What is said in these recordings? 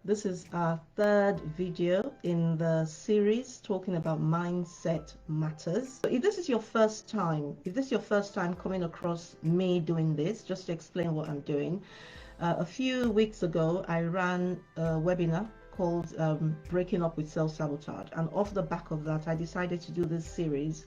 This is our third video in the series talking about mindset matters. So if this is your first time coming across me doing this, just to explain what I'm doing, a few weeks ago I ran a webinar called Breaking Up with Self-Sabotage, and off the back of that I decided to do this series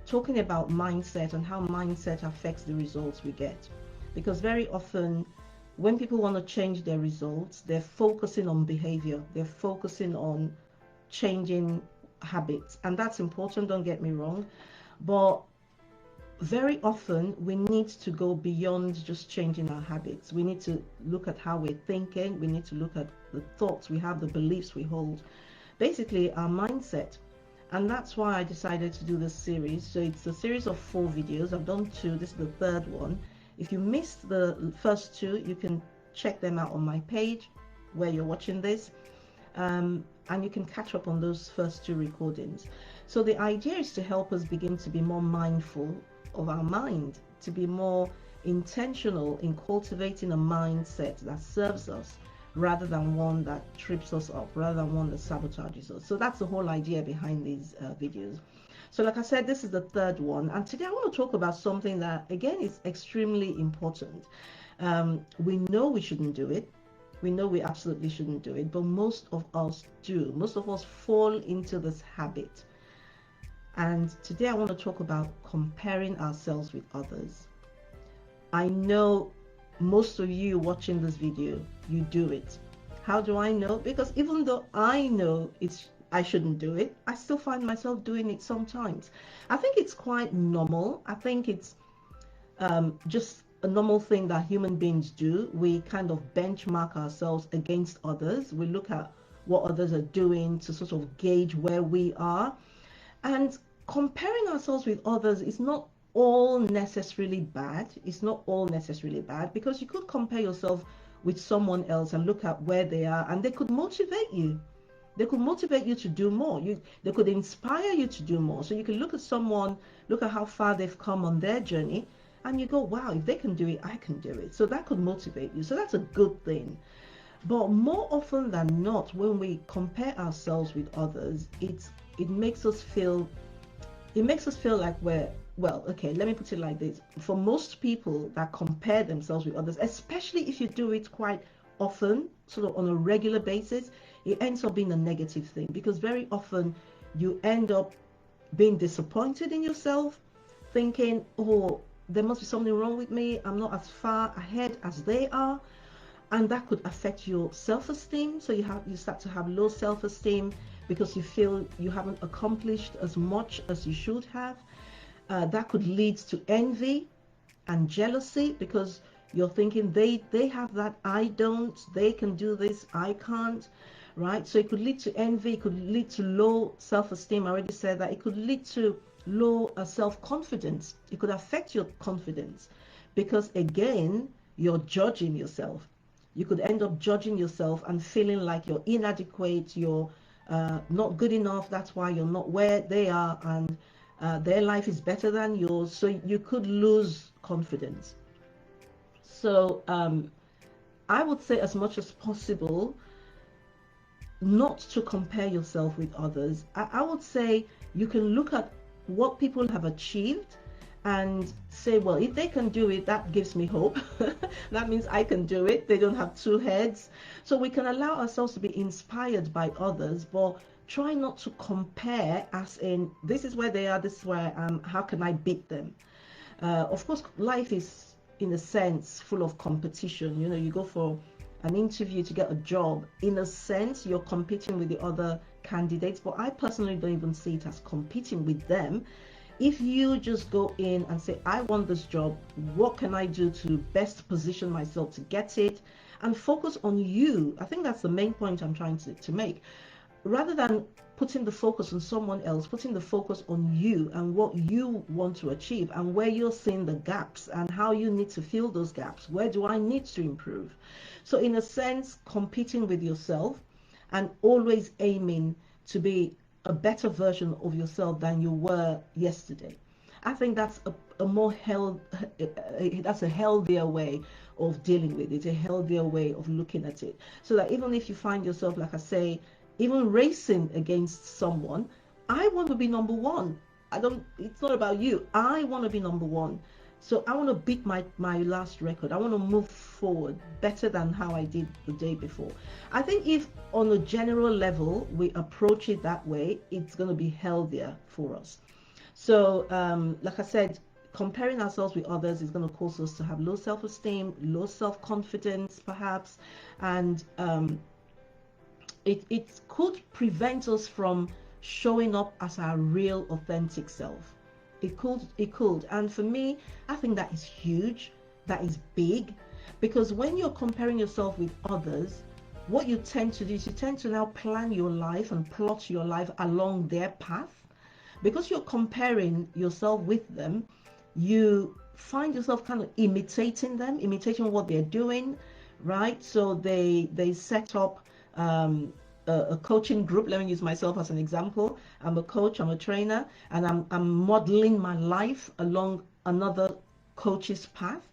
talking about mindset and how mindset affects the results we get. Because very often when people want to change their results, they're focusing on behavior, they're focusing on changing habits, and that's important, don't get me wrong, but very often we need to go beyond just changing our habits. We need to look at how we're thinking, we need to look at the thoughts we have, the beliefs we hold, basically our mindset. And that's why I decided to do this series. So it's a series of 4 videos. I've done 2, this is the third one. If you missed the first 2, you can check them out on my page where you're watching this, and you can catch up on those first 2 recordings. So the idea is to help us begin to be more mindful of our mind, to be more intentional in cultivating a mindset that serves us rather than one that trips us up, rather than one that sabotages us. So that's the whole idea behind these videos. So like I said, this is the third one, and today I want to talk about something that again is extremely important. We know we shouldn't do it, we know we absolutely shouldn't do it, but most of us do. Most of us fall into this habit, and today I want to talk about comparing ourselves with others. I know most of you watching this video, you do it. How do I know? Because even though I know I shouldn't do it, I still find myself doing it sometimes. I think it's quite normal. I think it's just a normal thing that human beings do. We kind of benchmark ourselves against others. We look at what others are doing to sort of gauge where we are. And comparing ourselves with others is not all necessarily bad. It's not all necessarily bad, because you could compare yourself with someone else and look at where they are, and they could motivate you. They could motivate you to do more. They could inspire you to do more. So you can look at someone, look at how far they've come on their journey, and you go, wow, if they can do it, I can do it. So that could motivate you. So that's a good thing. But more often than not, when we compare ourselves with others, it makes us feel like well, okay, let me put it like this. For most people that compare themselves with others, especially if you do it quite often, sort of on a regular basis, it ends up being a negative thing, because very often you end up being disappointed in yourself, thinking, oh, there must be something wrong with me, I'm not as far ahead as they are, and that could affect your self-esteem. So you start to have low self-esteem because you feel you haven't accomplished as much as you should have. That could lead to envy and jealousy, because you're thinking they have that, I don't, they can do this, I can't, right? So it could lead to envy, it could lead to low self-esteem. I already said that. It could lead to low self-confidence. It could affect your confidence, because again, you're judging yourself. You could end up judging yourself and feeling like you're inadequate, you're not good enough, that's why you're not where they are, and their life is better than yours. So you could lose confidence. So I would say, as much as possible, not to compare yourself with others. I would say you can look at what people have achieved and say, well, if they can do it, that gives me hope. That means I can do it. They don't have 2 heads. So we can allow ourselves to be inspired by others, but try not to compare as in, this is where they are, this is where I am, how can I beat them? Of course, life is, in a sense, full of competition. You know, you go for an interview to get a job. In a sense, you're competing with the other candidates, but I personally don't even see it as competing with them. If you just go in and say, I want this job, what can I do to best position myself to get it, and focus on you. I think that's the main point I'm trying to make. Rather than putting the focus on someone else, putting the focus on you and what you want to achieve, and where you're seeing the gaps and how you need to fill those gaps. Where do I need to improve? So in a sense, competing with yourself and always aiming to be a better version of yourself than you were yesterday. I think that's a more that's a healthier way of dealing with it, a healthier way of looking at it. So that even if you find yourself, like I say, even racing against someone, I want to be number one. I don't, it's not about you. I want to be number one. So I want to beat my last record. I want to move forward better than how I did the day before. I think if on a general level we approach it that way, it's going to be healthier for us. So like I said, comparing ourselves with others is going to cause us to have low self-esteem, low self-confidence perhaps, and it could prevent us from showing up as our real authentic self. It could, and for me, I think that is huge, that is big, because when you're comparing yourself with others, what you tend to do is you tend to now plan your life and plot your life along their path. Because you're comparing yourself with them, you find yourself kind of imitating them, imitating what they're doing, right? So they set up a coaching group. Let me use myself as an example. I'm a coach, I'm a trainer, and I'm modeling my life along another coach's path.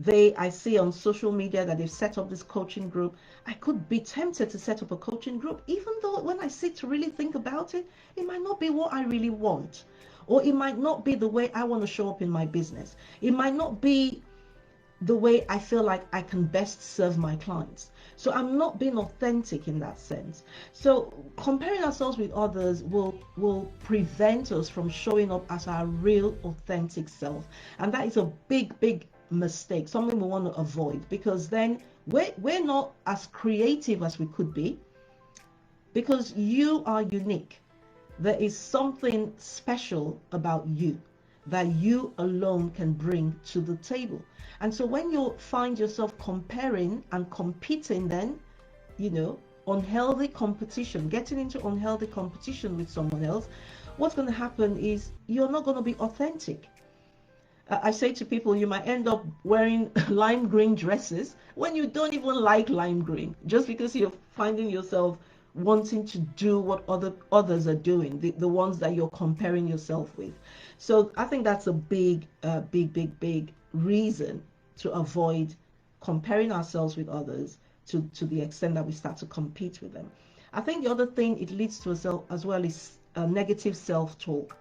I see on social media that they've set up this coaching group. I could be tempted to set up a coaching group, even though when I sit to really think about it, it might not be what I really want, or it might not be the way I want to show up in my business. It might not be the way I feel like I can best serve my clients. So I'm not being authentic in that sense. So comparing ourselves with others will prevent us from showing up as our real authentic self. And that is a big mistake, something we want to avoid, because then we're not as creative as we could be, because you are unique. There is something special about you that you alone can bring to the table. And so when you find yourself comparing and competing, then, unhealthy competition, getting into unhealthy competition with someone else, what's going to happen is you're not going to be authentic. I say to people, you might end up wearing lime green dresses when you don't even like lime green, just because you're finding yourself wanting to do what others are doing, the ones that you're comparing yourself with. So I think that's a big reason to avoid comparing ourselves with others to the extent that we start to compete with them. I think the other thing it leads to as well is negative self-talk.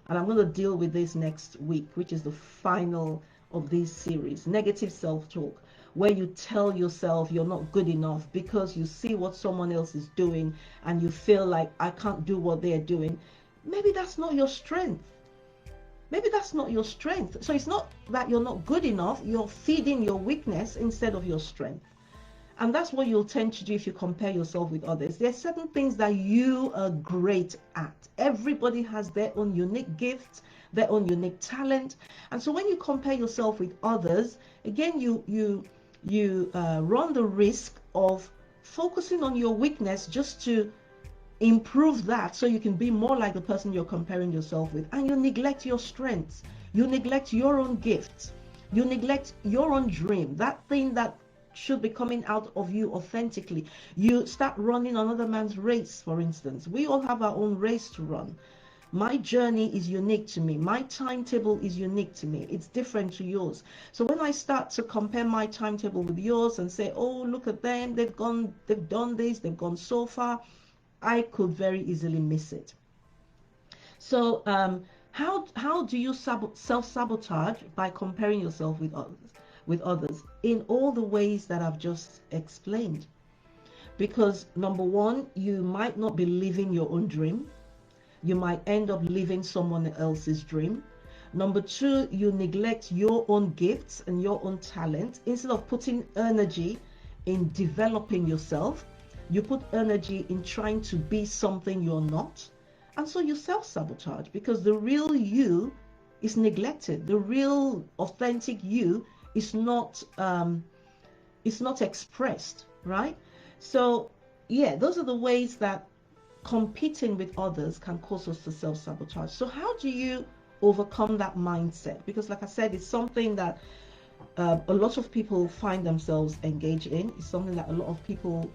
And I'm going to deal with this next week, which is the final of this series. Negative self-talk, where you tell yourself you're not good enough because you see what someone else is doing and you feel like, I can't do what they're doing. Maybe that's not your strength. Maybe that's not your strength. So it's not that you're not good enough. You're feeding your weakness instead of your strength. And that's what you'll tend to do if you compare yourself with others. There are certain things that you are great at. Everybody has their own unique gifts, their own unique talent. And so when you compare yourself with others, again, you run the risk of focusing on your weakness just to improve that so you can be more like the person you're comparing yourself with. And you neglect your strengths. You neglect your own gifts. You neglect your own dream, that thing that should be coming out of you authentically. You start running another man's race, for instance. We all have our own race to run. My journey is unique to me. My timetable is unique to me. It's different to yours. So when I start to compare my timetable with yours and say, oh, look at them, they've done this, they've gone so far, I could very easily miss it. So how do you self-sabotage? By comparing yourself with others in all the ways that I've just explained. Because number one, you might not be living your own dream. You might end up living someone else's dream. Number two, you neglect your own gifts and your own talent. Instead of putting energy in developing yourself, you put energy in trying to be something you're not. And so you self-sabotage, because the real you is neglected. The real authentic you is not expressed, right? So yeah, those are the ways that competing with others can cause us to self-sabotage. So how do you overcome that mindset? Because like I said, it's something that a lot of people find themselves engaged in. It's something that a lot of people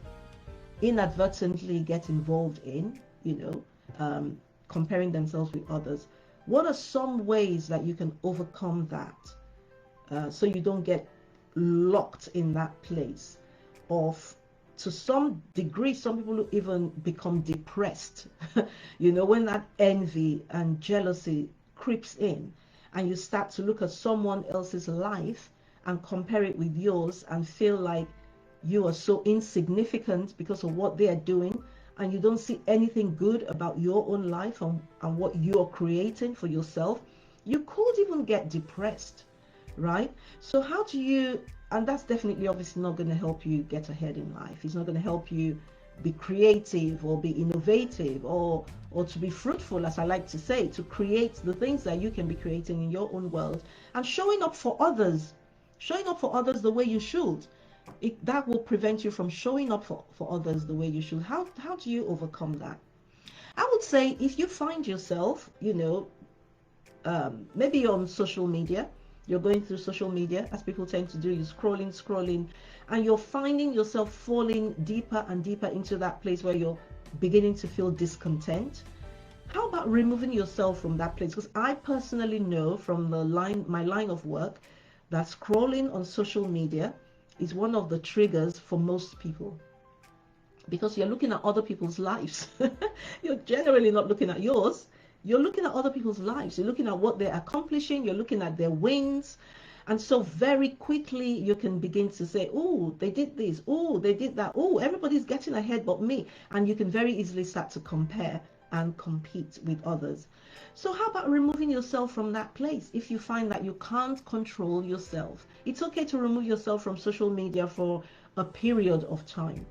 inadvertently get involved in, comparing themselves with others. What are some ways that you can overcome that, so you don't get locked in that place of, to some degree, some people even become depressed, you know, when that envy and jealousy creeps in and you start to look at someone else's life and compare it with yours and feel like you are so insignificant because of what they are doing, and you don't see anything good about your own life and what you're creating for yourself, you could even get depressed, right? So how do you, and that's definitely obviously not going to help you get ahead in life. It's not going to help you be creative or be innovative or to be fruitful, as I like to say, to create the things that you can be creating in your own world and showing up for others the way you should. That will prevent you from showing up for others the way you should. How do you overcome that? I would say, if you find yourself, you know, maybe you're on social media, you're going through social media, as people tend to do, you're scrolling, and you're finding yourself falling deeper and deeper into that place where you're beginning to feel discontent. How about removing yourself from that place? Because I personally know from my line of work, that scrolling on social media is one of the triggers for most people, because you're looking at other people's lives. You're generally not looking at yours. You're looking at other people's lives. You're looking at what they're accomplishing. You're looking at their wins. And so very quickly you can begin to say, oh, they did this. Oh, they did that. Oh, everybody's getting ahead but me. And you can very easily start to compare and compete with others. So how about removing yourself from that place? If you find that you can't control yourself, it's okay to remove yourself from social media for a period of time.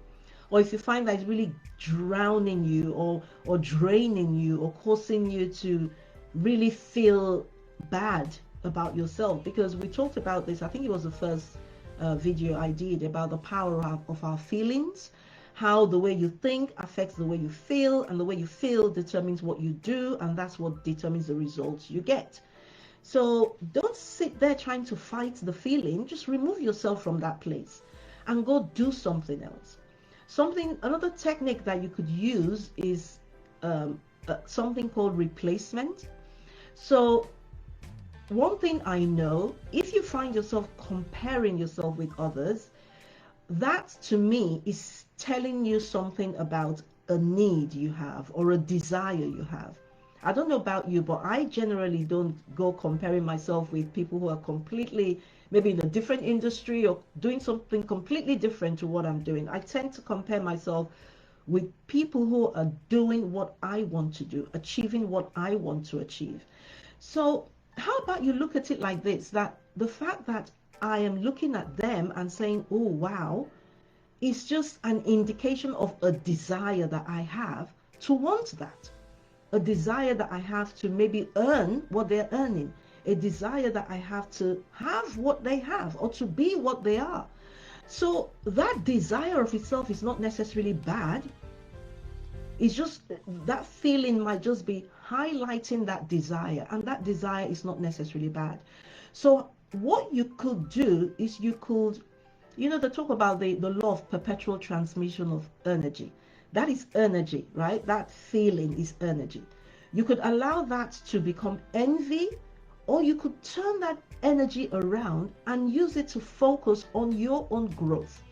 Or if you find that it's really drowning you or draining you or causing you to really feel bad about yourself, because we talked about this, I think it was the first video I did, about the power of our feelings, how the way you think affects the way you feel, and the way you feel determines what you do, and that's what determines the results you get. So don't sit there trying to fight the feeling. Just remove yourself from that place and go do something else. Another technique that you could use is something called replacement. So one thing I know, if you find yourself comparing yourself with others, that to me is telling you something about a need you have or a desire you have. I don't know about you, but I generally don't go comparing myself with people who are completely, maybe in a different industry or doing something completely different to what I'm doing. I tend to compare myself with people who are doing what I want to do, achieving what I want to achieve. So how about you look at it like this, that the fact that I am looking at them and saying, oh, wow, is just an indication of a desire that I have to want that. A desire that I have to maybe earn what they're earning. A desire that I have to have what they have or to be what they are. So that desire of itself is not necessarily bad. It's just that feeling might just be highlighting that desire, and that desire is not necessarily bad. So what you could do is you could, you know, they talk about the law of perpetual transmission of energy. That is energy, right? That feeling is energy. You could allow that to become envy, or you could turn that energy around and use it to focus on your own growth.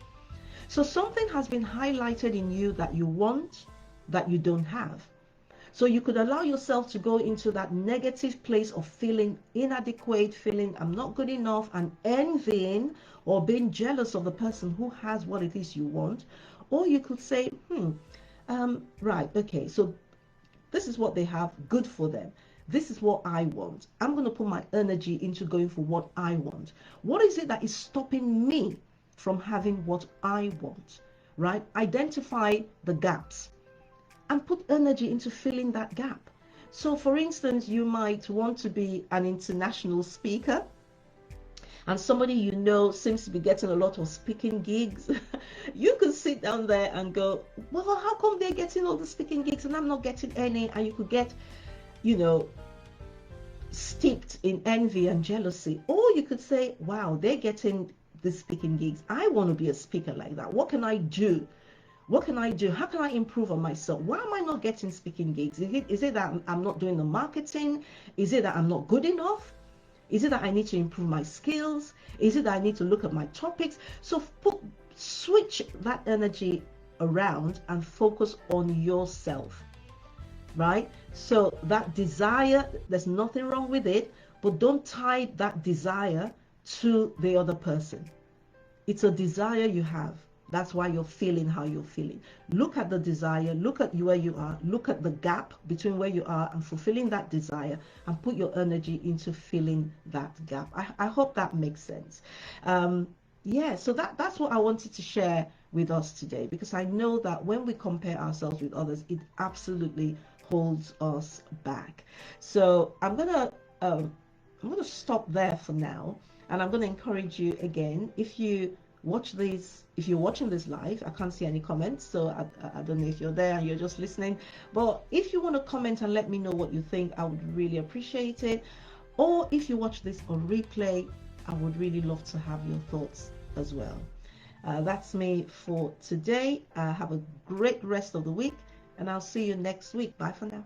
So something has been highlighted in you that you want, that you don't have. So you could allow yourself to go into that negative place of feeling inadequate, feeling I'm not good enough, and envying or being jealous of the person who has what it is you want. Or you could say, right, okay, so this is what they have, good for them. This is what I want. I'm going to put my energy into going for what I want. What is it that is stopping me from having what I want, right? Identify the gaps and put energy into filling that gap. So for instance, you might want to be an international speaker, and somebody you know seems to be getting a lot of speaking gigs. You could sit down there and go, well, how come they're getting all the speaking gigs and I'm not getting any? And you could get, you know, steeped in envy and jealousy. Or you could say, wow, they're getting the speaking gigs. I want to be a speaker like that. What can I do? What can I do? How can I improve on myself? Why am I not getting speaking gigs? Is it that I'm not doing the marketing? Is it that I'm not good enough? Is it that I need to improve my skills? Is it that I need to look at my topics? So switch that energy around and focus on yourself, right? So that desire, there's nothing wrong with it, but don't tie that desire to the other person. It's a desire you have. That's why you're feeling how you're feeling. Look at the desire, look at where you are, look at the gap between where you are and fulfilling that desire, and put your energy into filling that gap. I hope that makes sense. Yeah, so that's what I wanted to share with us today, because I know that when we compare ourselves with others, it absolutely holds us back. So I'm gonna stop there for now, and I'm gonna encourage you again, if you're watching this live, I can't see any comments, so I don't know if you're there and you're just listening, but if you want to comment and let me know what you think, I would really appreciate it. Or if you watch this on replay, I would really love to have your thoughts as well. That's me for today. Have a great rest of the week, and I'll see you next week. Bye for now.